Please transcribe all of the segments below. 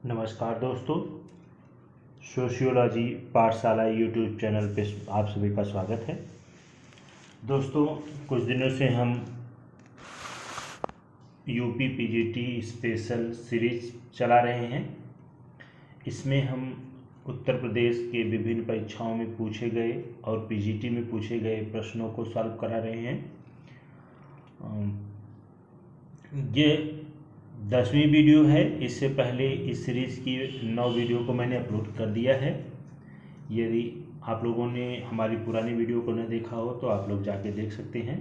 नमस्कार दोस्तों, सोशियोलॉजी पाठशाला यूट्यूब चैनल पे आप सभी का स्वागत है। दोस्तों, कुछ दिनों से हम यूपी पीजीटी स्पेशल सीरीज चला रहे हैं। इसमें हम उत्तर प्रदेश के विभिन्न परीक्षाओं में पूछे गए और पीजीटी में पूछे गए प्रश्नों को सॉल्व करा रहे हैं। ये 10वीं वीडियो है। इससे पहले इस सीरीज़ की 9 वीडियो को मैंने अपलोड कर दिया है। यदि आप लोगों ने हमारी पुरानी वीडियो को न देखा हो तो आप लोग जाके देख सकते हैं।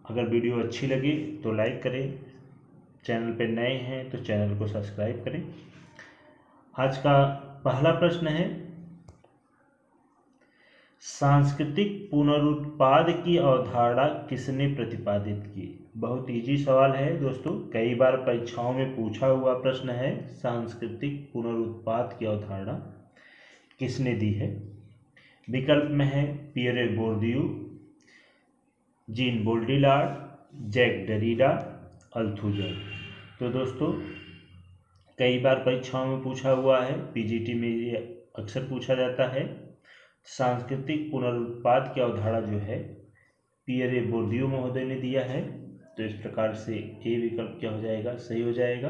अगर वीडियो अच्छी लगे तो लाइक करें, चैनल पर नए हैं तो चैनल को सब्सक्राइब करें। आज का पहला प्रश्न है, सांस्कृतिक पुनरुत्पाद की अवधारणा किसने प्रतिपादित की। बहुत इजी सवाल है दोस्तों, कई बार परीक्षाओं में पूछा हुआ प्रश्न है। सांस्कृतिक पुनरुत्पाद की अवधारणा किसने दी है। विकल्प में है पियरे बोर्दियू, जीन बाउड्रिलार्ड, जैक डेरिडा, अल्थुजर। तो दोस्तों, कई बार परीक्षाओं में पूछा हुआ है, पीजीटी में ये अक्सर पूछा जाता है। सांस्कृतिक पुनरुत्पाद की अवधारणा जो है पियरे बोर्दियू महोदय ने दिया है। तो इस प्रकार से ए विकल्प क्या हो जाएगा, सही हो जाएगा।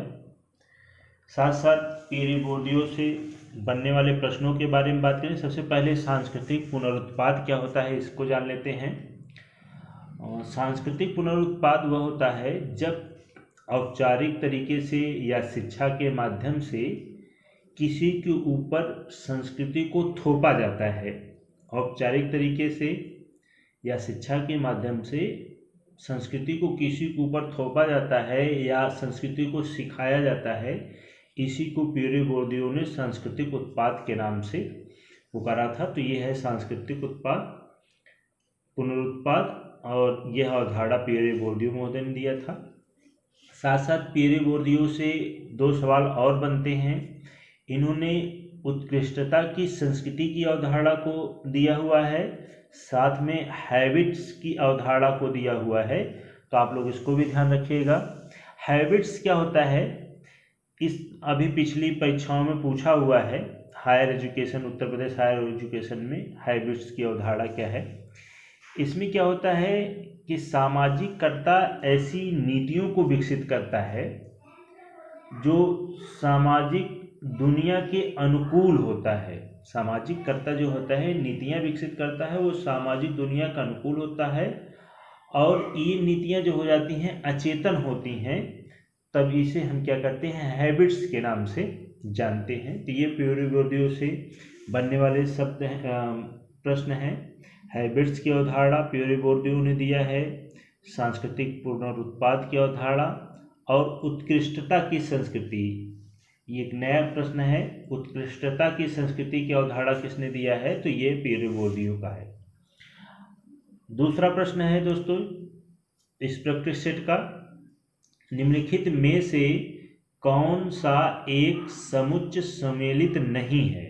साथ साथ पियरे बोर्दियू से बनने वाले प्रश्नों के बारे में बात करें। सबसे पहले सांस्कृतिक पुनरुत्पाद क्या होता है इसको जान लेते हैं। सांस्कृतिक पुनरुत्पाद वह होता है जब औपचारिक तरीके से या शिक्षा के माध्यम से किसी के ऊपर संस्कृति को थोपा जाता है। औपचारिक तरीके से या शिक्षा के माध्यम से संस्कृति को किसी के ऊपर थोपा जाता है या संस्कृति को सिखाया जाता है। इसी को पियरे बोर्दियू ने सांस्कृतिक उत्पाद के नाम से पुकारा था। तो ये है सांस्कृतिक उत्पाद पुनरुत्पाद, और यह अवधारणा पियरे बोर्दियू महोदय ने दिया था। साथ साथ पियरे बोर्दियू से 2 सवाल और बनते हैं। इन्होंने उत्कृष्टता की संस्कृति की अवधारणा को दिया हुआ है, साथ में हैबिट्स की अवधारणा को दिया हुआ है। तो आप लोग इसको भी ध्यान रखिएगा। हैबिट्स क्या होता है, इस अभी पिछली परीक्षाओं में पूछा हुआ है। Higher education, Uttar Pradesh higher education में हैबिट्स की अवधारणा क्या है। इसमें क्या होता है कि सामाजिक कर्ता ऐसी नीतियों को विकसित करता है जो सामाजिक दुनिया के अनुकूल होता है। सामाजिक कर्ता जो होता है नीतियाँ विकसित करता है, वो सामाजिक दुनिया का अनुकूल होता है। और ये नीतियाँ जो हो जाती हैं अचेतन होती हैं, तब इसे हम क्या करते हैं, हैबिट्स के नाम से जानते हैं। तो ये पियरे बोर्दियू से बनने वाले शब्द प्रश्न हैं। हैबिट्स की अवधारणा पियरे बोर्दियू ने दिया है, सांस्कृतिक पुनरुत्पाद की अवधारणा और उत्कृष्टता की संस्कृति। ये एक नया प्रश्न है, उत्कृष्टता की संस्कृति की अवधारणा किसने दिया है, तो ये पियरे बोर्दियू का है। दूसरा प्रश्न है दोस्तों इस प्रैक्टिस सेट का, निम्नलिखित में से कौन सा एक समुच्चय सम्मिलित नहीं है।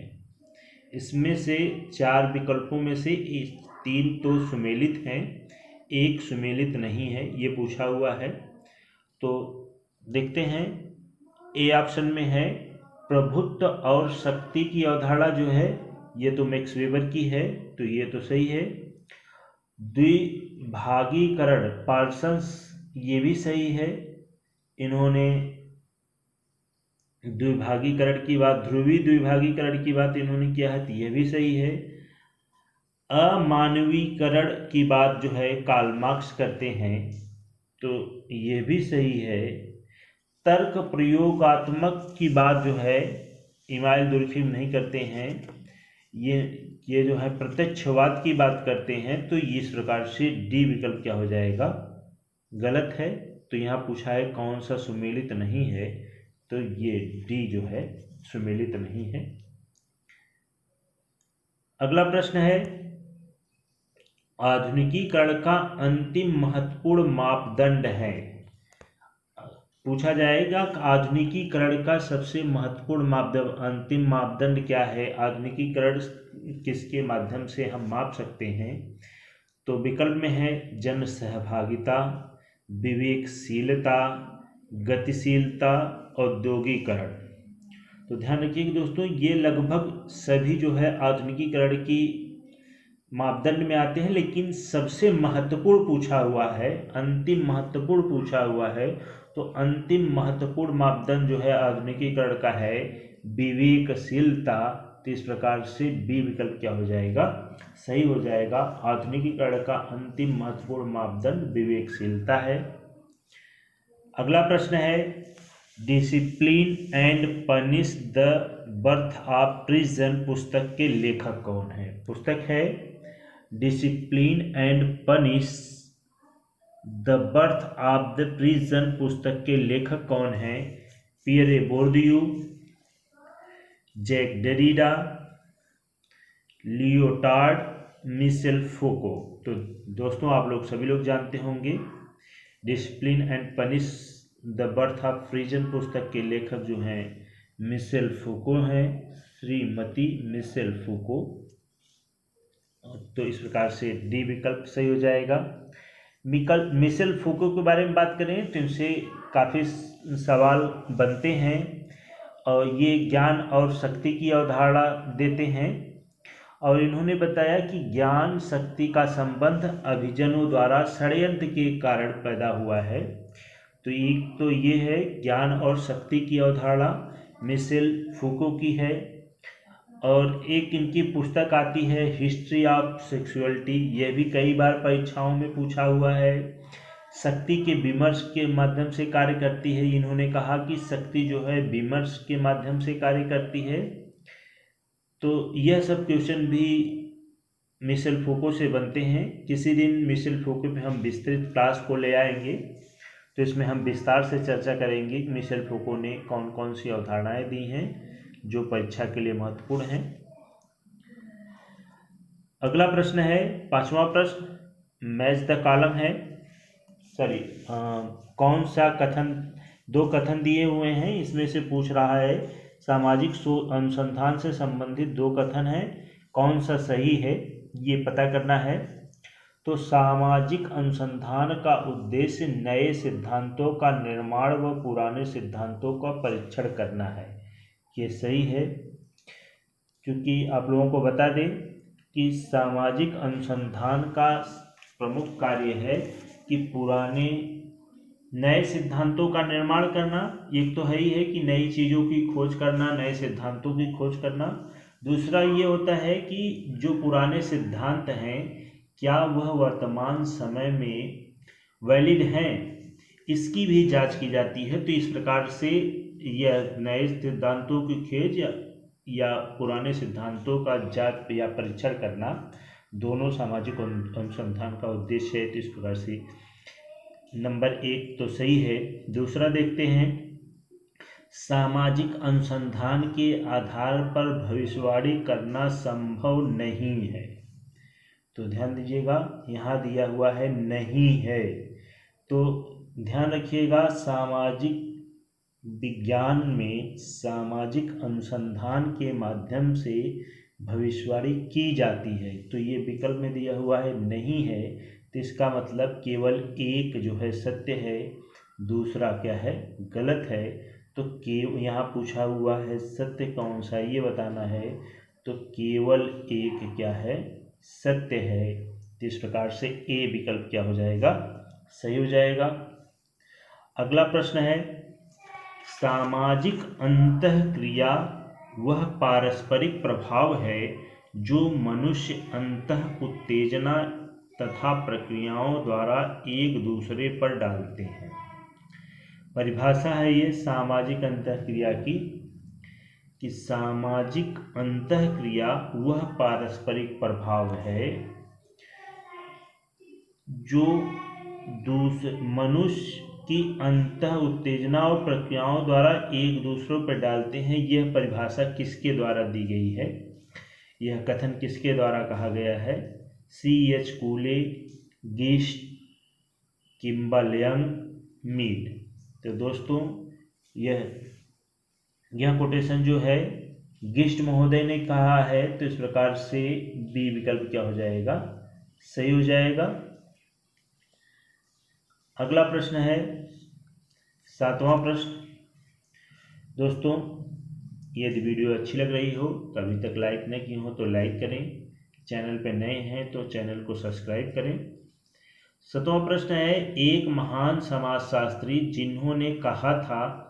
इसमें से 4 विकल्पों में से 3 तो सम्मिलित हैं, 1 सम्मिलित नहीं है, ये पूछा हुआ है। तो देखते हैं। ए ऑप्शन में है प्रभुत्व और शक्ति की अवधारणा जो है, ये तो मैक्स वेबर की है, तो ये तो सही है। द्विभागीकरण पार्सन्स, ये भी सही है। इन्होंने द्विभागीकरण की बात, ध्रुवीय द्विभागीकरण की बात इन्होंने किया है, तो यह भी सही है। अमानवीकरण की बात जो है कार्ल मार्क्स करते हैं, तो यह भी सही है। तर्क प्रयोगात्मक की बात जो है इमाइल दुर्खिम नहीं करते हैं, ये जो है प्रत्यक्षवाद की बात करते हैं। तो इस प्रकार से डी विकल्प क्या हो जाएगा, गलत है। तो यहाँ पूछा है कौन सा सम्मिलित नहीं है, तो ये डी जो है सम्मिलित नहीं है। अगला प्रश्न है, आधुनिकीकरण का अंतिम महत्वपूर्ण मापदंड है। पूछा जाएगा कि आधुनिकीकरण का सबसे महत्वपूर्ण मापदंड, अंतिम मापदंड क्या है, आधुनिकीकरण किसके माध्यम से हम माप सकते हैं। तो विकल्प में है जन सहभागिता, विवेकशीलता, गतिशीलता, औद्योगिकरण। तो ध्यान रखिए दोस्तों, ये लगभग सभी जो है आधुनिकीकरण की मापदंड में आते हैं, लेकिन सबसे महत्वपूर्ण पूछा हुआ है, अंतिम महत्वपूर्ण पूछा हुआ है, तो अंतिम महत्वपूर्ण मापदंड जो है आधुनिकीकरण का है विवेकशीलता। तो इस प्रकार से बी विकल्प क्या हो जाएगा, सही हो जाएगा। आधुनिकीकरण का अंतिम महत्वपूर्ण मापदंड विवेकशीलता है। अगला प्रश्न है, discipline and punish the birth of prison पुस्तक के लेखक कौन है। पुस्तक है discipline and punish the birth of the prison पुस्तक के लेखक कौन है। Pierre Bourdieu, Jacques Derrida, Lyotard, Michel Foucault. तो दोस्तों आप लोग सभी लोग जानते होंगे discipline and punish the birth of prison पुस्तक के लेखक जो हैं मिशेल फूको हैं, श्रीमती मिशेल फूको। तो इस प्रकार से डी विकल्प सही हो जाएगा। विकल्प मिशेल फूको के बारे में बात करें तो इनसे काफ़ी सवाल बनते हैं और ये ज्ञान और शक्ति की अवधारणा देते हैं और इन्होंने बताया कि ज्ञान शक्ति का संबंध अभिजनों द्वारा षड्यंत्र के कारण पैदा हुआ है। तो एक तो ये है ज्ञान और शक्ति की अवधारणा मिशेल फूको की है, और एक इनकी पुस्तक आती है हिस्ट्री ऑफ सेक्सुअलिटी, यह भी कई बार परीक्षाओं में पूछा हुआ है। शक्ति के विमर्श के माध्यम से कार्य करती है, इन्होंने कहा कि शक्ति जो है विमर्श के माध्यम से कार्य करती है। तो यह सब क्वेश्चन भी मिशेल फूको से बनते हैं। किसी दिन मिशेल फूको पे हम विस्तृत क्लास को ले आएंगे, तो इसमें हम विस्तार से चर्चा करेंगे कि मिशेल फूको ने कौन कौन सी अवधारणाएं दी हैं जो परीक्षा के लिए महत्वपूर्ण हैं। अगला प्रश्न है, पांचवा प्रश्न, मैच द कॉलम है। कौन सा कथन, दो कथन दिए हुए हैं, इसमें से पूछ रहा है सामाजिक अनुसंधान से संबंधित दो कथन हैं, कौन सा सही है ये पता करना है। तो सामाजिक अनुसंधान का उद्देश्य नए सिद्धांतों का निर्माण व पुराने सिद्धांतों का परीक्षण करना है, ये सही है। क्योंकि आप लोगों को बता दें कि सामाजिक अनुसंधान का प्रमुख कार्य है कि पुराने नए सिद्धांतों का निर्माण करना, एक तो है ही है कि नई चीज़ों की खोज करना, नए सिद्धांतों की खोज करना। दूसरा ये होता है कि जो पुराने सिद्धांत हैं क्या वह वर्तमान समय में वैलिड हैं, इसकी भी जांच की जाती है। तो इस प्रकार से यह नए सिद्धांतों की खोज या पुराने सिद्धांतों का जांच या परीक्षण करना दोनों सामाजिक अनुसंधान का उद्देश्य है। तो इस प्रकार से नंबर एक तो सही है। दूसरा देखते हैं, सामाजिक अनुसंधान के आधार पर भविष्यवाणी करना संभव नहीं है। तो ध्यान दीजिएगा, यहाँ दिया हुआ है नहीं है, तो ध्यान रखिएगा सामाजिक विज्ञान में सामाजिक अनुसंधान के माध्यम से भविष्यवाणी की जाती है। तो ये विकल्प में दिया हुआ है नहीं है, तो इसका मतलब केवल एक जो है सत्य है, दूसरा क्या है गलत है। तो यहाँ पूछा हुआ है सत्य कौन सा ये बताना है, तो केवल एक क्या है सत्य है। तो इस प्रकार से ए विकल्प क्या हो जाएगा, सही हो जाएगा। अगला प्रश्न है, सामाजिक अंतःक्रिया वह पारस्परिक प्रभाव है जो मनुष्य अंतः उत्तेजना तथा प्रक्रियाओं द्वारा एक दूसरे पर डालते हैं। परिभाषा है ये सामाजिक अंतःक्रिया की कि सामाजिक अंतःक्रिया वह पारस्परिक प्रभाव है जो मनुष्य की अंतः उत्तेजना और प्रक्रियाओं द्वारा एक दूसरों पर डालते हैं। यह परिभाषा किसके द्वारा दी गई है, यह कथन किसके द्वारा कहा गया है, C.H. कूले, gist, Kimbal young, Mead. तो दोस्तों यह कोटेशन जो है गिस्ट महोदय ने कहा है। तो इस प्रकार से बी विकल्प क्या हो जाएगा, सही हो जाएगा। अगला प्रश्न है, 7वां प्रश्न। दोस्तों, यदि वीडियो अच्छी लग रही हो तो अभी तक लाइक न किए हो तो लाइक करें, चैनल पर नए हैं तो चैनल को सब्सक्राइब करें। 7वां प्रश्न है, एक महान समाजशास्त्री जिन्होंने कहा था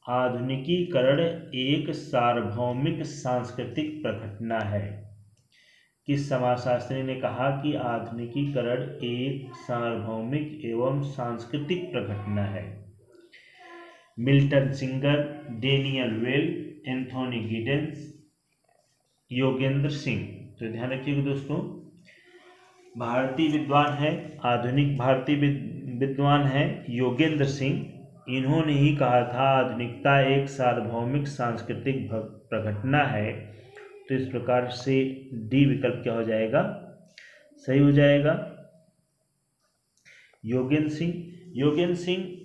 आधुनिकीकरण एक सार्वभौमिक सांस्कृतिक प्रघटना है। किस समाजशास्त्री ने कहा कि आधुनिकीकरण एक सार्वभौमिक एवं सांस्कृतिक प्रघटना है? Milton singer, Daniel well, Anthony Giddens, Yogendra Singh. तो ध्यान रखिएगा दोस्तों, भारतीय विद्वान है, आधुनिक भारतीय विद्वान है योगेंद्र सिंह। इन्होंने ही कहा था आधुनिकता एक सार्वभौमिक सांस्कृतिक प्रघटना है। तो इस प्रकार से डी विकल्प क्या हो जाएगा, सही हो जाएगा। योगेंद्र सिंह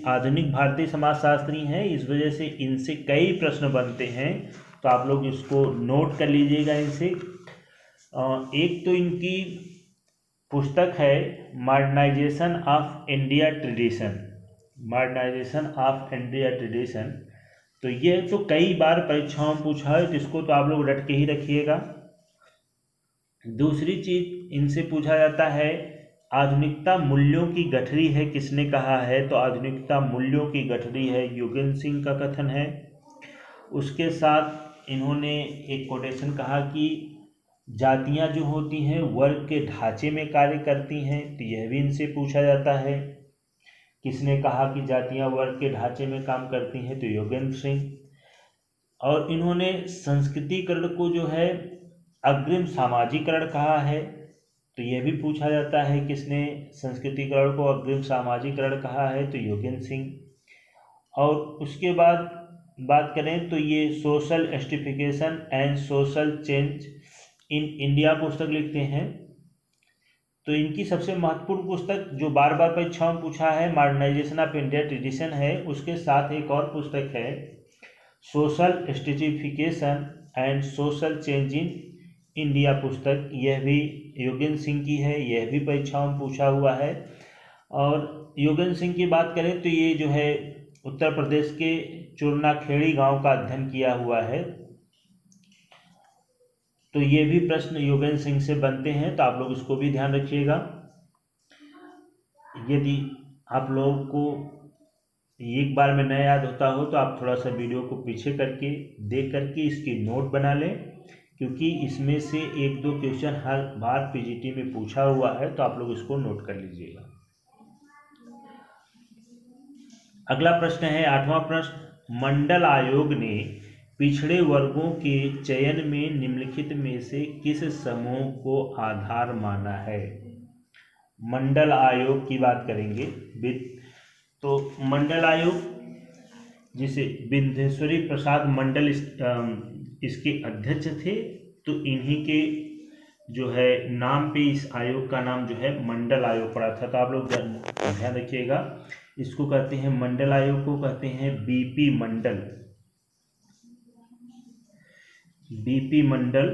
आधुनिक भारतीय समाजशास्त्री हैं, इस वजह से इनसे कई प्रश्न बनते हैं, तो आप लोग इसको नोट कर लीजिएगा इनसे। एक तो इनकी पुस्तक है मॉडर्नाइजेशन ऑफ इंडिया ट्रेडिशन। तो ये तो कई बार परीक्षाओं में पूछा है, तो इसको तो आप लोग रट के ही रखिएगा। दूसरी चीज इनसे पूछा जाता है आधुनिकता मूल्यों की गठरी है, किसने कहा है? तो आधुनिकता मूल्यों की गठरी है, योगेंद्र सिंह का कथन है। उसके साथ इन्होंने एक कोटेशन कहा कि जातियां जो होती हैं वर्ग के ढांचे में कार्य करती हैं, तो यह भी इनसे पूछा जाता है। किसने कहा कि जातियां वर्ग के ढांचे में काम करती हैं? तो योगेंद्र सिंह। और इन्होंने संस्कृतिकरण को जो है अग्रिम सामाजिकरण कहा है, तो यह भी पूछा जाता है किसने संस्कृतिकरण को अग्रिम सामाजिकरण कहा है? तो योगेंद्र सिंह। और उसके बाद बात करें तो ये social esterification and social change in India पुस्तक लिखते हैं। तो इनकी सबसे महत्वपूर्ण पुस्तक जो बार बार परीक्षाओं में पूछा है मॉडर्नाइजेशन ऑफ इंडिया ट्रेडिशन है, उसके साथ एक और पुस्तक है social esterification and social change in India पुस्तक, यह भी योगेंद्र सिंह की है, यह भी परीक्षाओं में पूछा हुआ है। और योगेंद्र सिंह की बात करें तो ये जो है उत्तर प्रदेश के चूरनाखेड़ी गांव का अध्ययन किया हुआ है। तो ये भी प्रश्न योगेंद्र सिंह से बनते हैं, तो आप लोग इसको भी ध्यान रखिएगा। यदि आप लोगों को एक बार में न याद होता हो तो आप थोड़ा सा वीडियो को पीछे करके देख करके इसकी नोट बना लें, क्योंकि इसमें से 1-2 क्वेश्चन हर बार पीजीटी में पूछा हुआ है, तो आप लोग इसको नोट कर लीजिएगा। अगला प्रश्न है 8वां प्रश्न, मंडल आयोग ने पिछड़े वर्गों के चयन में निम्नलिखित में से किस समूह को आधार माना है? मंडल आयोग की बात करेंगे। तो मंडल आयोग जिसे विंध्येश्वरी प्रसाद मंडल इसके अध्यक्ष थे, तो इन्हीं के जो है नाम पे इस आयोग का नाम जो है मंडल आयोग पड़ा था। तो आप लोग ध्यान रखिएगा, इसको कहते हैं मंडल आयोग को कहते हैं बीपी मंडल,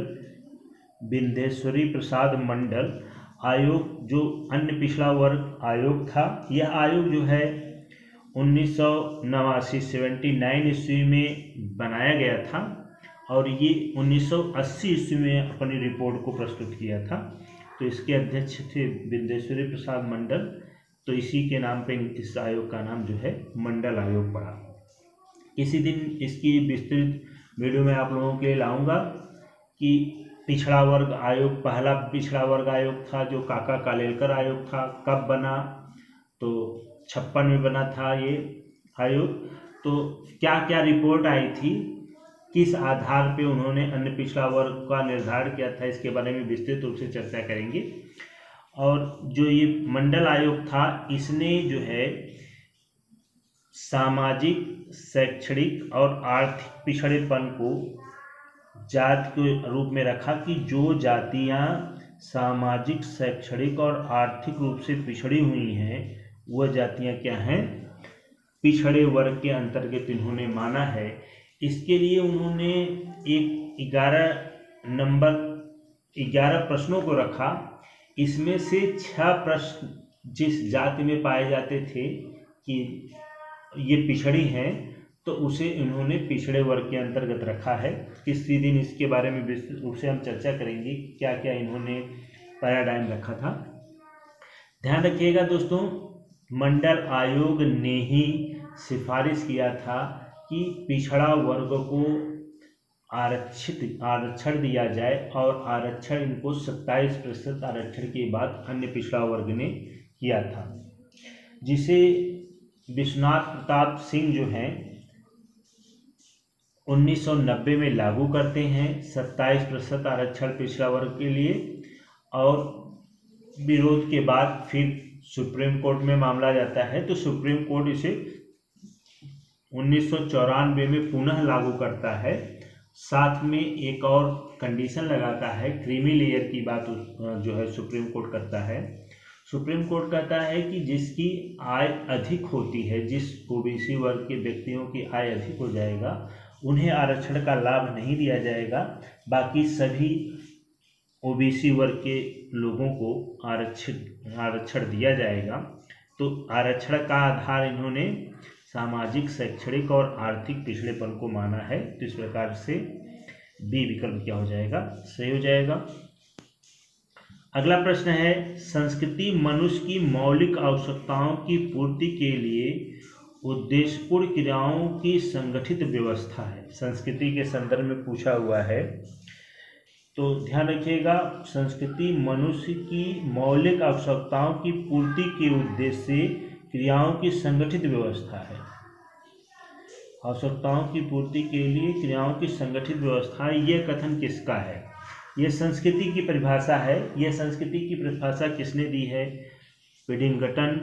विंध्येश्वरी प्रसाद मंडल आयोग। जो अन्य पिछड़ा वर्ग आयोग था, यह आयोग जो है 1979 ईस्वी में बनाया गया था, और ये 1980 ईस्वी में अपनी रिपोर्ट को प्रस्तुत किया था। तो इसके अध्यक्ष थे विंध्येश्वरी प्रसाद मंडल, तो इसी के नाम पे इस आयोग का नाम जो है मंडल आयोग पड़ा। किसी दिन इसकी विस्तृत वीडियो में आप लोगों के लिए लाऊंगा कि पिछड़ा वर्ग आयोग, पहला पिछड़ा वर्ग आयोग था जो काका कालेलकर आयोग था, कब बना? तो 56 में बना था ये आयोग। तो क्या क्या रिपोर्ट आई थी, किस आधार पे उन्होंने अन्य पिछड़ा वर्ग का निर्धारण किया था, इसके बारे में विस्तृत रूप से चर्चा करेंगे। और जो ये मंडल आयोग था, इसने जो है सामाजिक, शैक्षणिक और आर्थिक पिछड़ेपन को जाति के रूप में रखा कि जो जातियां सामाजिक, शैक्षणिक और आर्थिक रूप से पिछड़ी हुई हैं, वह जातियां क्या हैं? पिछड़े वर्ग के अंतर्गत इन्होंने माना है। इसके लिए उन्होंने एक 11 प्रश्नों को रखा। इसमें से 6 प्रश्न जिस जाति में पाए जाते थे कि ये पिछड़ी हैं तो उसे इन्होंने पिछड़े वर्ग के अंतर्गत रखा है। किसी दिन इसके बारे में विस्तृत रूप से हम चर्चा करेंगे क्या क्या इन्होंने पैराडाइम रखा था। ध्यान रखिएगा दोस्तों, मंडल आयोग ने ही सिफारिश किया था कि पिछड़ा वर्ग को आरक्षण दिया जाए और आरक्षण इनको 27% आरक्षण के बाद अन्य पिछड़ा वर्ग ने किया था, जिसे विश्वनाथ प्रताप सिंह जो हैं 1990 में लागू करते हैं 27% आरक्षण पिछड़ा वर्ग के लिए, और विरोध के बाद फिर सुप्रीम कोर्ट में मामला जाता है तो सुप्रीम कोर्ट इसे 1994 में पुनः लागू करता है। साथ में एक और कंडीशन लगाता है, क्रीमी लेयर की बात जो है सुप्रीम कोर्ट करता है। सुप्रीम कोर्ट कहता है कि जिसकी आय अधिक होती है, जिस ओबीसी वर्ग के व्यक्तियों की आय अधिक हो जाएगा उन्हें आरक्षण का लाभ नहीं दिया जाएगा, बाकी सभी ओबीसी वर्ग के लोगों को आरक्षण दिया जाएगा। तो आरक्षण का आधार इन्होंने सामाजिक, शैक्षणिक और आर्थिक पिछड़ेपन को माना है। तो इस प्रकार से बी विकल्प क्या हो जाएगा, सही हो जाएगा। अगला प्रश्न है, संस्कृति मनुष्य की मौलिक आवश्यकताओं की पूर्ति के लिए उद्देश्यपूर्ण क्रियाओं की संगठित व्यवस्था है। संस्कृति के संदर्भ में पूछा हुआ है, तो ध्यान रखिएगा, संस्कृति मनुष्य की मौलिक आवश्यकताओं की पूर्ति के उद्देश्य से क्रियाओं की संगठित व्यवस्था है। आवश्यकताओं की पूर्ति के लिए क्रियाओं की संगठित व्यवस्था, यह कथन किसका है? यह संस्कृति की परिभाषा है। यह संस्कृति की परिभाषा किसने दी है? पिडिंगटन,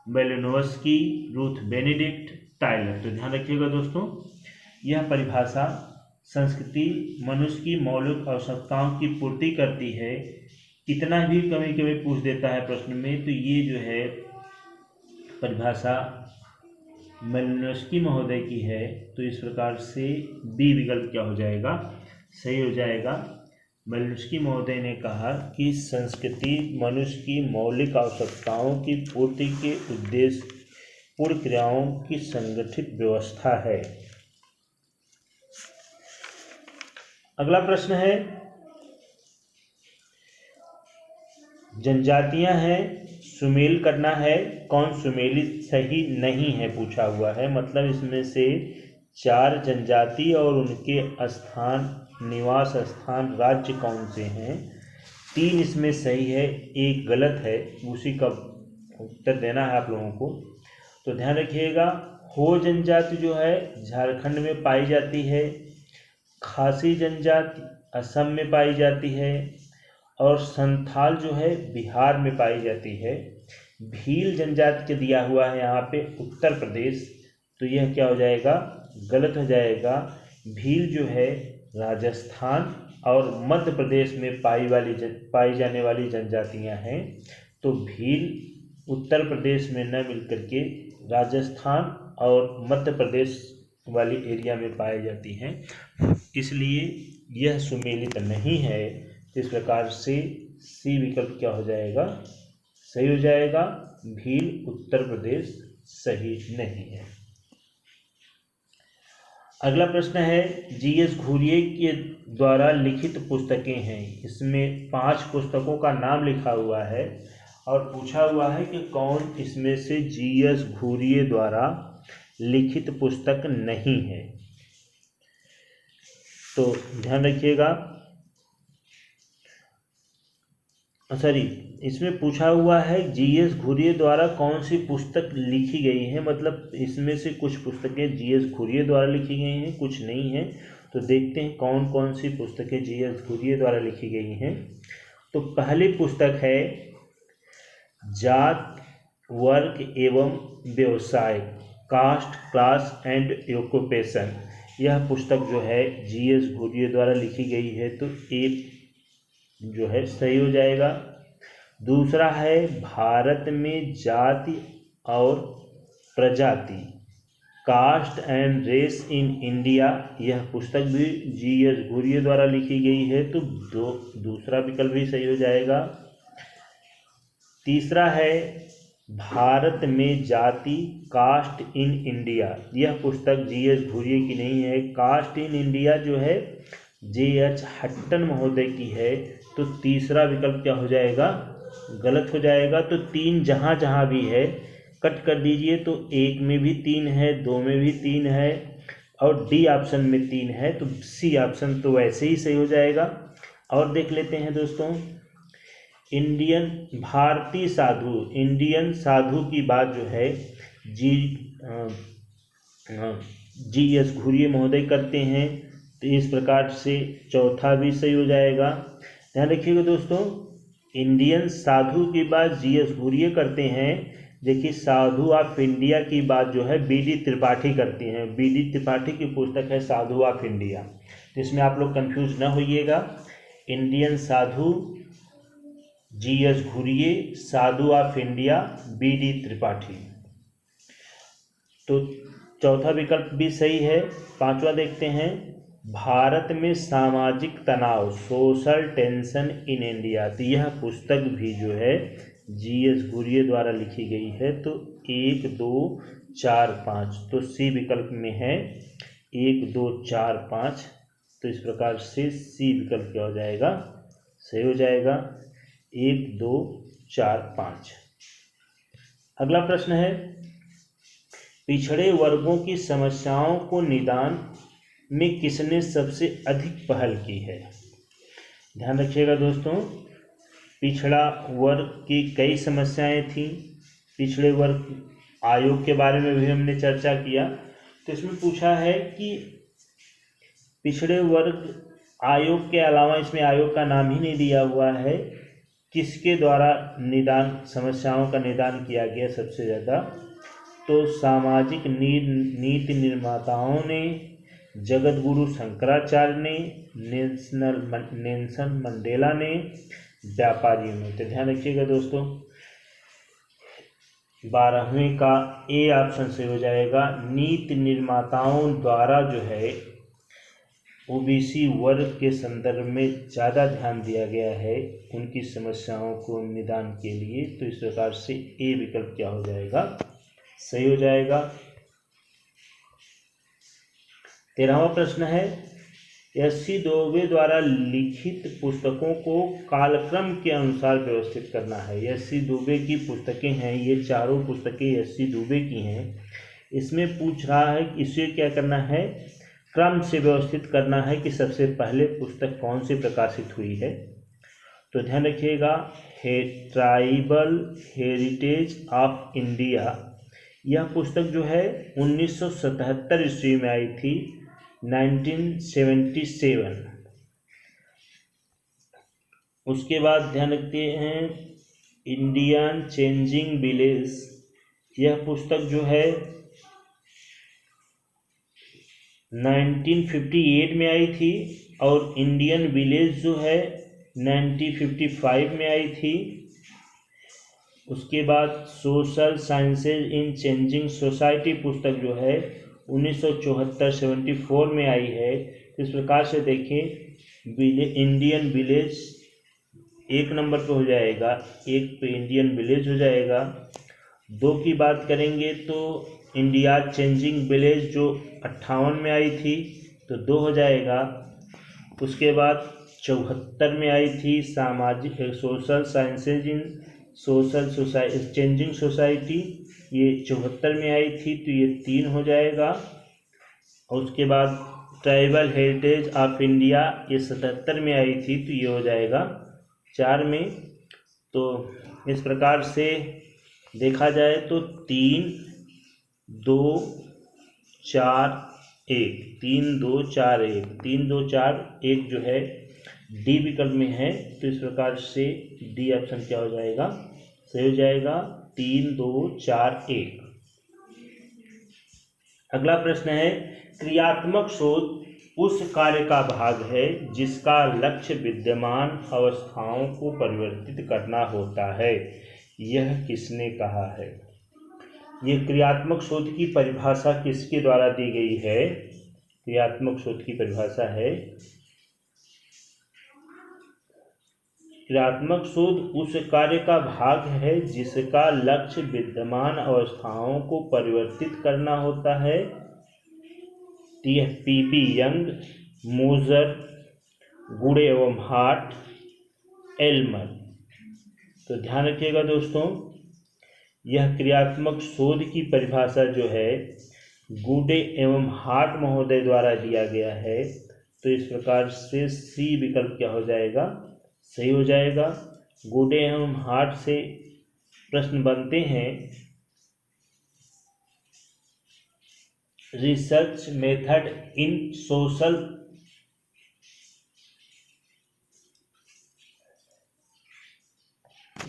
बेलेनोवस्की, रूथ बेनेडिक्ट, टाइलर। तो ध्यान रखिएगा दोस्तों, यह परिभाषा संस्कृति मनुष्य की मौलिक आवश्यकताओं की पूर्ति करती है। इतना भी कभी कभी पूछ देता है प्रश्न में, तो ये जो है परिभाषा बेलेनोवस्की महोदय की है। तो इस प्रकार से बी विकल्प क्या हो जाएगा, सही हो जाएगा। बेलेनोवस्की महोदय ने कहा कि संस्कृति मनुष्य की मौलिक आवश्यकताओं की पूर्ति के उद्देश्य पूर्ण क्रियाओं की संगठित व्यवस्था है। अगला प्रश्न है, जनजातियां हैं, सुमेल करना है, कौन सुमेलित सही नहीं है पूछा हुआ है। मतलब इसमें से 4 जनजाति और उनके स्थान, निवास स्थान, राज्य कौन से हैं? 3 इसमें सही है, 1 गलत है, उसी का उत्तर देना है आप लोगों को। तो ध्यान रखिएगा, हो जनजाति जो है झारखंड में पाई जाती है, खासी जनजाति असम में पाई जाती है, और संथाल जो है बिहार में पाई जाती है। भील जनजाति के दिया हुआ है यहाँ पे उत्तर प्रदेश, तो यह क्या हो जाएगा, गलत हो जाएगा। भील जो है राजस्थान और मध्य प्रदेश में पाई जाने वाली जनजातियाँ हैं। तो भील उत्तर प्रदेश में न मिलकर के राजस्थान और मध्य प्रदेश वाली एरिया में पाई जाती हैं, इसलिए यह सुमेलित नहीं है। इस प्रकार से सी विकल्प क्या हो जाएगा, सही हो जाएगा। भील उत्तर प्रदेश सही नहीं है। अगला प्रश्न है, जीएस घुरिये के द्वारा लिखित पुस्तकें हैं। इसमें 5 पुस्तकों का नाम लिखा हुआ है और पूछा हुआ है कि कौन इसमें से जीएस घुरिये द्वारा लिखित पुस्तक नहीं है। तो ध्यान रखिएगा, सॉरी, इसमें पूछा हुआ है जीएस घुरिये द्वारा कौन सी पुस्तक लिखी गई है। मतलब इसमें से कुछ पुस्तकें जीएस घुरिये द्वारा लिखी गई हैं, कुछ नहीं है। तो देखते हैं कौन कौन सी पुस्तकें जीएस घुरिये द्वारा लिखी गई हैं। तो पहली पुस्तक है जात, वर्ग एवं व्यवसाय, कास्ट, क्लास एंड ऑक्यूपेशन। यह पुस्तक जो है जीएस घुरिये द्वारा लिखी गई है, तो एक जो है सही हो जाएगा। दूसरा है भारत में जाति और प्रजाति, caste and race in India. यह पुस्तक भी जीएस घुरिये द्वारा लिखी गई है, तो दूसरा विकल्प भी सही हो जाएगा। तीसरा है भारत में जाति, कास्ट इन इंडिया, यह पुस्तक जी.एस. घुरिये की नहीं है। कास्ट इन इंडिया जो है जे.एच. हट्टन महोदय की है। तो तीसरा विकल्प क्या हो जाएगा, गलत हो जाएगा। तो 3 जहाँ जहाँ भी है कट कर दीजिए। तो 1 में भी 3 है, 2 में भी 3 है और डी ऑप्शन में 3 है। तो सी ऑप्शन तो वैसे ही सही हो जाएगा। और देख लेते हैं दोस्तों, इंडियन भारतीय साधु, इंडियन साधु की बात जो है जी.एस. घुरिये महोदय करते हैं। तो इस प्रकार से चौथा भी सही हो जाएगा। ध्यान रखिएगा दोस्तों, इंडियन साधु की बात जी.एस. घुरिये करते हैं। देखिए, साधु ऑफ इंडिया की बात जो है बी.डी. त्रिपाठी करती हैं। बी.डी. त्रिपाठी की पुस्तक है साधु ऑफ इंडिया। तो इसमें आप लोग कंफ्यूज न होइएगा। Indian Sadhu G S. Ghurye, Sadhu of India B D. Tripathi. तो चौथा विकल्प भी सही है। पांचवा देखते हैं, भारत में सामाजिक तनाव, सोशल टेंशन इन इंडिया। तो यह पुस्तक भी जो है जी.एस. घुरिये द्वारा लिखी गई है। तो 1 2 4 5, तो सी विकल्प में है 1 2 4 5। तो इस प्रकार से सी विकल्प क्या हो जाएगा, सही हो जाएगा। 1 2 4 5। अगला प्रश्न है, पिछड़े वर्गों की समस्याओं को निदान में किसने सबसे अधिक पहल की है। ध्यान रखिएगा दोस्तों, पिछड़ा वर्ग की कई समस्याएं थीं। पिछड़े वर्ग आयोग के बारे में भी हमने चर्चा किया। तो इसमें पूछा है कि पिछड़े वर्ग आयोग के अलावा, इसमें आयोग का नाम ही नहीं दिया हुआ है, किसके द्वारा निदान, समस्याओं का निदान किया गया सबसे ज़्यादा। तो सामाजिक नीति निर्माताओं ने, जगत गुरु शंकराचार्य ने, नेल्सन मंडेला ने, व्यापारियों ने। तो ध्यान रखिएगा दोस्तों, 12वें का ए ऑप्शन से हो जाएगा। नीति निर्माताओं द्वारा जो है ओबीसी वर्ग के संदर्भ में ज़्यादा ध्यान दिया गया है उनकी समस्याओं को निदान के लिए। तो इस प्रकार से ए विकल्प क्या हो जाएगा, सही हो जाएगा। 13वां प्रश्न है, एस.सी. दोबे द्वारा लिखित पुस्तकों को कालक्रम के अनुसार व्यवस्थित करना है। एस.सी. दोबे की पुस्तकें हैं, ये चारों पुस्तकें एस.सी. दोबे की हैं। इसमें पूछ रहा है कि इसे क्या करना है, क्रम से व्यवस्थित करना है कि सबसे पहले पुस्तक कौन सी प्रकाशित हुई है। तो ध्यान रखिएगा, ट्राइबल हेरिटेज ऑफ इंडिया, यह पुस्तक जो है 1977 ईस्वी में आई थी, 1977। उसके बाद ध्यान रखते हैं, इंडियन चेंजिंग विलेज, यह पुस्तक जो है 1958 में आई थी। और इंडियन विलेज जो है 1955 में आई थी। उसके बाद सोशल साइंसेज इन चेंजिंग सोसाइटी पुस्तक जो है 1974 में आई है। इस प्रकार से देखें, इंडियन विलेज 1 नंबर पे हो जाएगा, 1 पे इंडियन विलेज हो जाएगा। 2 की बात करेंगे तो इंडिया चेंजिंग विलेज जो 58 में आई थी, तो 2 हो जाएगा। उसके बाद 74 में आई थी सामाजिक सोशल साइंसेज इन सोशल सोसाइटी चेंजिंग सोसाइटी, ये 74 में आई थी, तो ये 3 हो जाएगा। और उसके बाद ट्राइबल हेरिटेज ऑफ इंडिया, ये 77 में आई थी, तो ये हो जाएगा 4 में। तो इस प्रकार से देखा जाए तो 3 2 4 1, 3 2 4 1, 3 2 4 1 जो है डी विकल्प में है। तो इस प्रकार से डी ऑप्शन क्या हो जाएगा, सही हो जाएगा, 3 2 4 1। अगला प्रश्न है, क्रियात्मक शोध उस कार्य का भाग है जिसका लक्ष्य विद्यमान अवस्थाओं को परिवर्तित करना होता है। यह किसने कहा है। ये क्रियात्मक शोध की परिभाषा किसके द्वारा दी गई है। क्रियात्मक शोध की परिभाषा है क्रियात्मक शोध उस कार्य का भाग है जिसका लक्ष्य विद्यमान अवस्थाओं को परिवर्तित करना होता है। पीबी यंग, मोजर, गुड एवं हार्ट, एल्मर। तो ध्यान रखिएगा दोस्तों, यह क्रियात्मक शोध की परिभाषा जो है गुडे एवं हार्ट महोदय द्वारा दिया गया है। तो इस प्रकार से सी विकल्प क्या हो जाएगा, सही हो जाएगा। गुडे एवं हार्ट से प्रश्न बनते हैं। Research method in social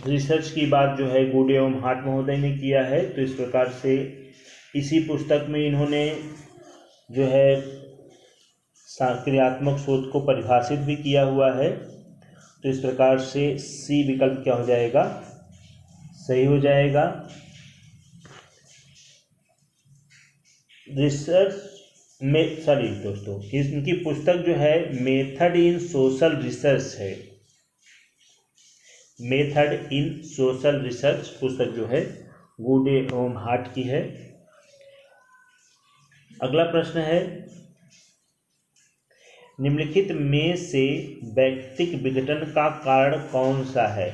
research की बात जो है गुड एवं हार्ट महोदय ने किया है। तो इस प्रकार से इसी पुस्तक में इन्होंने जो है क्रियात्मक शोध को परिभाषित भी किया हुआ है। तो इस प्रकार से सी विकल्प क्या हो जाएगा, सही हो जाएगा। रिसर्च में दोस्तों इनकी पुस्तक जो है मेथड इन सोशल रिसर्च है। मेथड इन सोशल रिसर्च पुस्तक जो है गुड एवं हार्ट की है। अगला प्रश्न है, निम्नलिखित में से व्यक्तिक विघटन का कारण कौन सा है।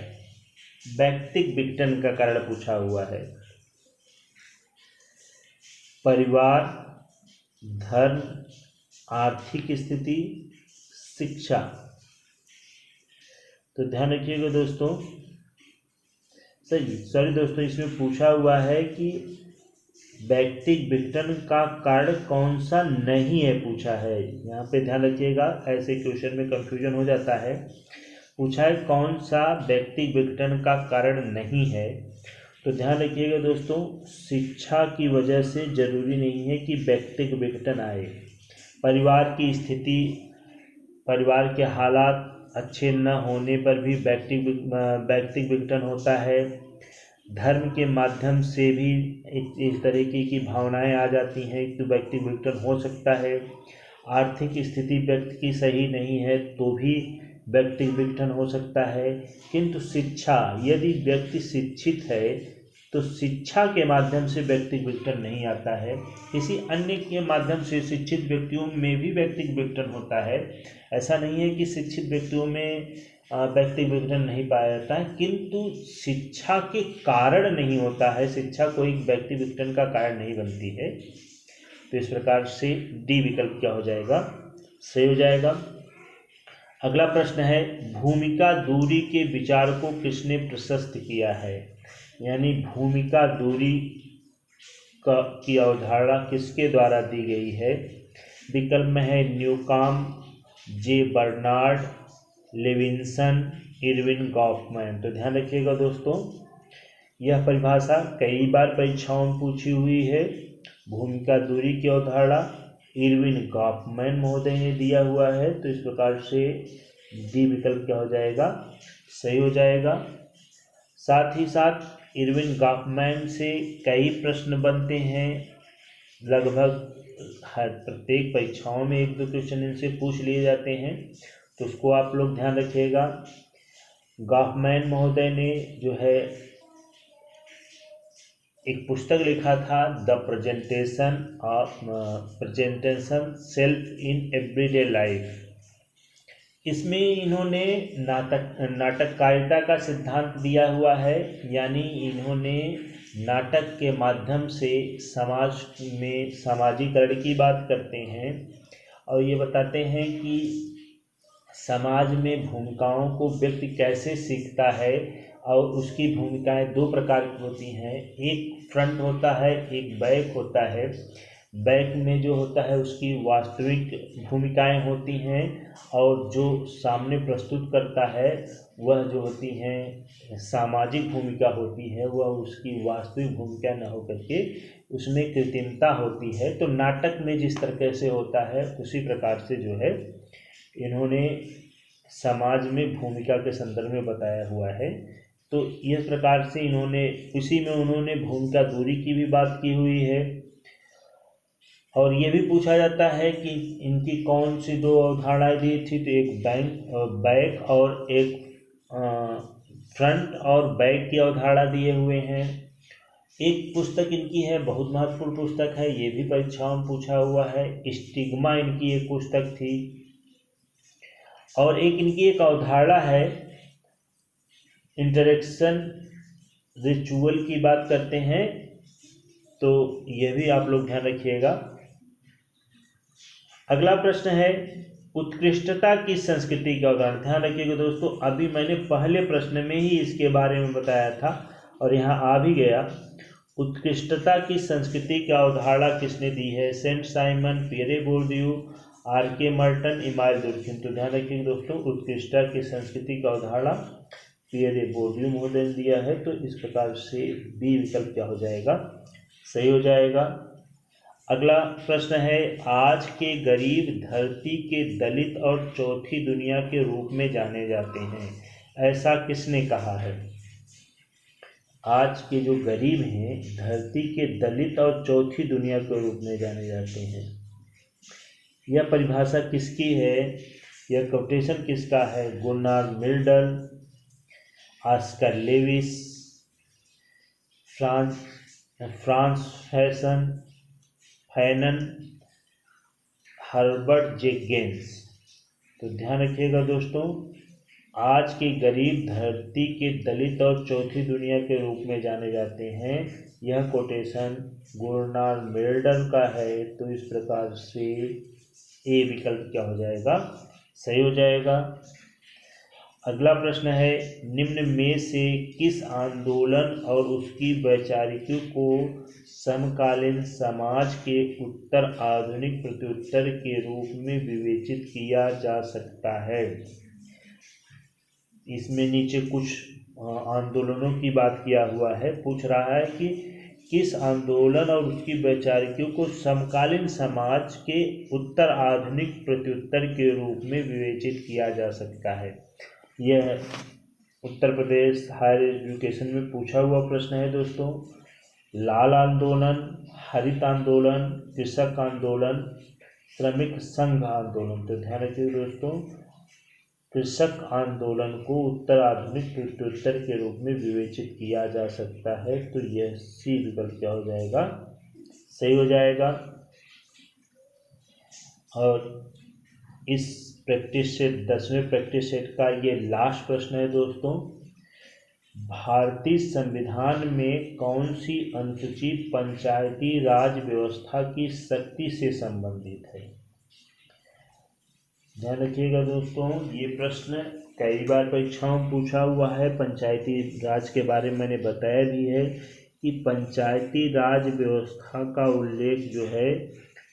व्यक्तिक विघटन का कारण पूछा हुआ है। परिवार, धर्म, आर्थिक स्थिति, शिक्षा। तो ध्यान रखिएगा दोस्तों, सॉरी दोस्तों, इसमें पूछा हुआ है कि व्यक्तिक विघटन का कारण कौन सा नहीं है पूछा है। यहाँ पे ध्यान रखिएगा, ऐसे क्वेश्चन में कंफ्यूजन हो जाता है। पूछा है कौन सा व्यक्तिक विघटन का कारण नहीं है। तो ध्यान रखिएगा दोस्तों, शिक्षा की वजह से जरूरी नहीं है कि व्यक्तिक विघटन आए। परिवार की स्थिति, परिवार के हालात अच्छे न होने पर भी व्यक्तिक विघटन होता है। धर्म के माध्यम से भी इस तरीके की भावनाएं आ जाती हैं तो व्यक्तिक विघटन हो सकता है। आर्थिक स्थिति व्यक्ति की सही नहीं है तो भी व्यक्तिक विघटन हो सकता है। किंतु शिक्षा, यदि व्यक्ति शिक्षित है तो शिक्षा के माध्यम से व्यक्तिक विघटन नहीं आता है। किसी अन्य के माध्यम से शिक्षित व्यक्तियों में भी व्यक्तिक विघटन होता है। ऐसा नहीं है कि शिक्षित व्यक्तियों में व्यक्तिक विघटन नहीं पाया जाता है, किंतु शिक्षा के कारण नहीं होता है। शिक्षा कोई व्यक्ति विघटन का कारण नहीं बनती है। तो इस प्रकार से डी विकल्प क्या हो जाएगा, सही हो जाएगा। अगला प्रश्न है, भूमिका दूरी के विचार को किसने प्रशस्त किया है। यानी भूमिका दूरी की अवधारणा किसके द्वारा दी गई है। विकल्प में है न्यूकॉम, जे बर्नार्ड, लेविंसन, इरविन गॉफमैन। तो ध्यान रखिएगा दोस्तों, यह परिभाषा कई बार परीक्षाओं में पूछी हुई है। भूमिका दूरी की अवधारणा इरविन गॉफमैन महोदय ने दिया हुआ है। तो इस प्रकार से डी विकल्प क्या हो जाएगा, सही हो जाएगा। साथ ही साथ इरविन गॉफमैन से कई प्रश्न बनते हैं। लगभग हर प्रत्येक परीक्षाओं में एक दो क्वेश्चन इनसे पूछ लिए जाते हैं। तो उसको आप लोग ध्यान रखिएगा। गॉफमैन महोदय ने जो है एक पुस्तक लिखा था, the presentation self in everyday life. इसमें इन्होंने नाटककारिता का सिद्धांत दिया हुआ है। यानी इन्होंने नाटक के माध्यम से समाज में सामाजिकरण की बात करते हैं और ये बताते हैं कि समाज में भूमिकाओं को व्यक्ति कैसे सीखता है। और उसकी भूमिकाएं दो प्रकार की होती हैं, एक फ्रंट होता है, एक बैक होता है। बैक में जो होता है उसकी वास्तविक भूमिकाएं होती हैं और जो सामने प्रस्तुत करता है वह जो होती हैं सामाजिक भूमिका होती है, वह उसकी वास्तविक भूमिका न होकर के उसमें कृत्रिमता होती है। तो नाटक में जिस तरह से होता है उसी प्रकार से जो है इन्होंने समाज में भूमिका के संदर्भ में बताया हुआ है। तो इस प्रकार से इन्होंने उसी में उन्होंने भूमिका दूरी की भी बात की हुई है। और ये भी पूछा जाता है कि इनकी कौन सी दो अवधारणाएं दी थी। तो एक बैक और एक फ्रंट और बैक की अवधारणा दिए हुए हैं। एक पुस्तक इनकी है, बहुत महत्वपूर्ण पुस्तक है, ये भी परीक्षाओं में पूछा हुआ है, स्टिग्मा इनकी एक पुस्तक थी। और एक इनकी एक अवधारणा है इंटरेक्शन रिचुअल की बात करते हैं, तो यह भी आप लोग ध्यान रखिएगा। अगला प्रश्न है उत्कृष्टता की संस्कृति का उदाहरण। ध्यान रखिएगा दोस्तों, अभी मैंने पहले प्रश्न में ही इसके बारे में बताया था और यहाँ आ भी गया। उत्कृष्टता की संस्कृति की अवधारणा किसने दी है? Saint Simon, Pierre Bourdieu, R K. Merton, Emile Durkheim. तो ध्यान रखिएगा दोस्तों, उत्कृष्टता की संस्कृति का अवधारणा पियरे बोर्दियू महोदय ने दिया है। तो इस प्रकार से बी विकल्प क्या हो जाएगा? सही हो जाएगा। अगला प्रश्न है आज के गरीब धरती के दलित और चौथी दुनिया के रूप में जाने जाते हैं, ऐसा किसने कहा है? आज के जो गरीब हैं धरती के दलित और चौथी दुनिया के रूप में जाने जाते हैं। यह परिभाषा किसकी है? यह कोटेशन किसका है? Gunnar Myrdal, Oscar Lewis, Frantz Fanon, Herbert J Gans. तो ध्यान रखिएगा दोस्तों, आज के गरीब धरती के दलित और चौथी दुनिया के रूप में जाने जाते हैं, यह कोटेशन गुरनार्ड मिल्डन का है। तो इस प्रकार से ए विकल्प क्या हो जाएगा? सही हो जाएगा। अगला प्रश्न है निम्न में से किस आंदोलन और उसकी वैचारिकों को समकालीन समाज के उत्तर आधुनिक प्रत्युत्तर के रूप में विवेचित किया जा सकता है? इसमें नीचे कुछ आंदोलनों की बात किया हुआ है। पूछ रहा है कि किस आंदोलन और उसकी वैचारिकों को समकालीन समाज के उत्तर आधुनिक प्रत्युत्तर के रूप में विवेचित किया जा सकता है। यह उत्तर प्रदेश हायर एजुकेशन में पूछा हुआ प्रश्न है दोस्तों। लाल आंदोलन, हरित आंदोलन, कृषक आंदोलन, श्रमिक संघ आंदोलन। तो ध्यान रखिए दोस्तों, कृषक आंदोलन को उत्तर आधुनिक प्रत्युत्तर के रूप में विवेचित किया जा सकता है। तो यह सी विकल्प क्या हो जाएगा? सही हो जाएगा। और इस प्रैक्टिस सेट 10वें प्रैक्टिस सेट का ये लास्ट प्रश्न है दोस्तों। भारतीय संविधान में कौन सी अनुसूची पंचायती राज व्यवस्था की शक्ति से संबंधित है? ध्यान रखिएगा दोस्तों, ये प्रश्न कई बार परीक्षाओं में पूछा हुआ है। पंचायती राज के बारे में मैंने बताया भी है कि पंचायती राज व्यवस्था का उल्लेख जो है,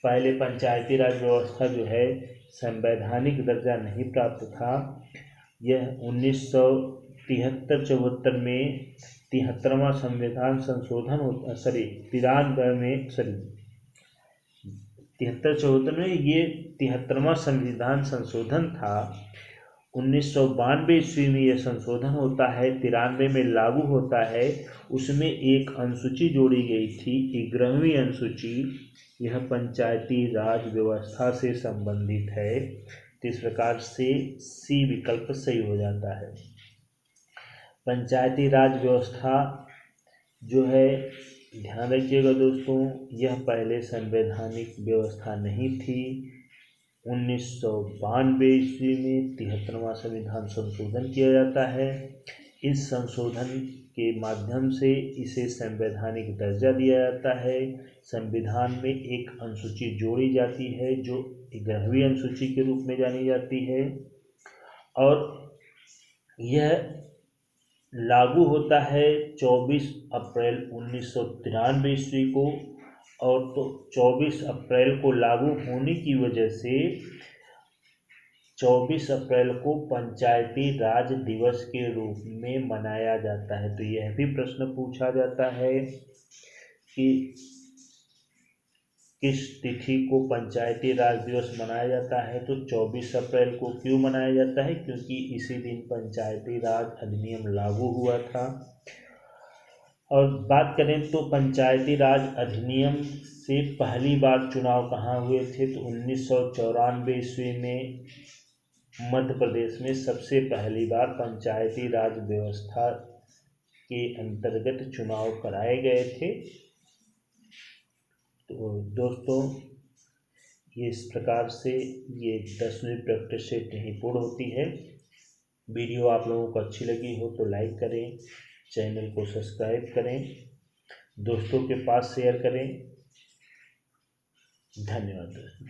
पहले पंचायती राज व्यवस्था जो है संवैधानिक दर्जा नहीं प्राप्त था। यह 1973-74 में 73वां संविधान संशोधन होता 73-74 में ये 73वां संविधान संशोधन था। 1992 ईस्वी में यह संशोधन होता है, 93 में लागू होता है। उसमें एक अनुसूची जोड़ी गई थी, 11वीं अनुसूची। यह पंचायती राज व्यवस्था से संबंधित है। तो इस प्रकार से सी विकल्प सही हो जाता है। पंचायती राज व्यवस्था जो है, ध्यान रखिएगा दोस्तों, यह पहले संवैधानिक व्यवस्था नहीं थी। 1992 ईस्वी में 73वां संविधान संशोधन किया जाता है। इस संशोधन के माध्यम से इसे संवैधानिक दर्जा दिया जाता है। संविधान में एक अनुसूची जोड़ी जाती है जो 11वीं अनुसूची के रूप में जानी जाती है, और यह लागू होता है 24 अप्रैल 1993 ईस्वी को। और तो 24 अप्रैल को लागू होने की वजह से 24 अप्रैल को पंचायती राज दिवस के रूप में मनाया जाता है। तो यह भी प्रश्न पूछा जाता है कि किस तिथि को पंचायती राज दिवस मनाया जाता है। तो 24 अप्रैल को क्यों मनाया जाता है? क्योंकि इसी दिन पंचायती राज अधिनियम लागू हुआ था। और बात करें तो पंचायती राज अधिनियम से पहली बार चुनाव कहाँ हुए थे? तो 1994 ईस्वी में मध्य प्रदेश में सबसे पहली बार पंचायती राज व्यवस्था के अंतर्गत चुनाव कराए गए थे। तो दोस्तों, ये इस प्रकार से ये 10वीं प्रैक्टिस सेट यहीं पूर्ण होती है। वीडियो आप लोगों को अच्छी लगी हो तो लाइक करें, चैनल को सब्सक्राइब करें, दोस्तों के पास शेयर करें। धन्यवाद दोस्तों।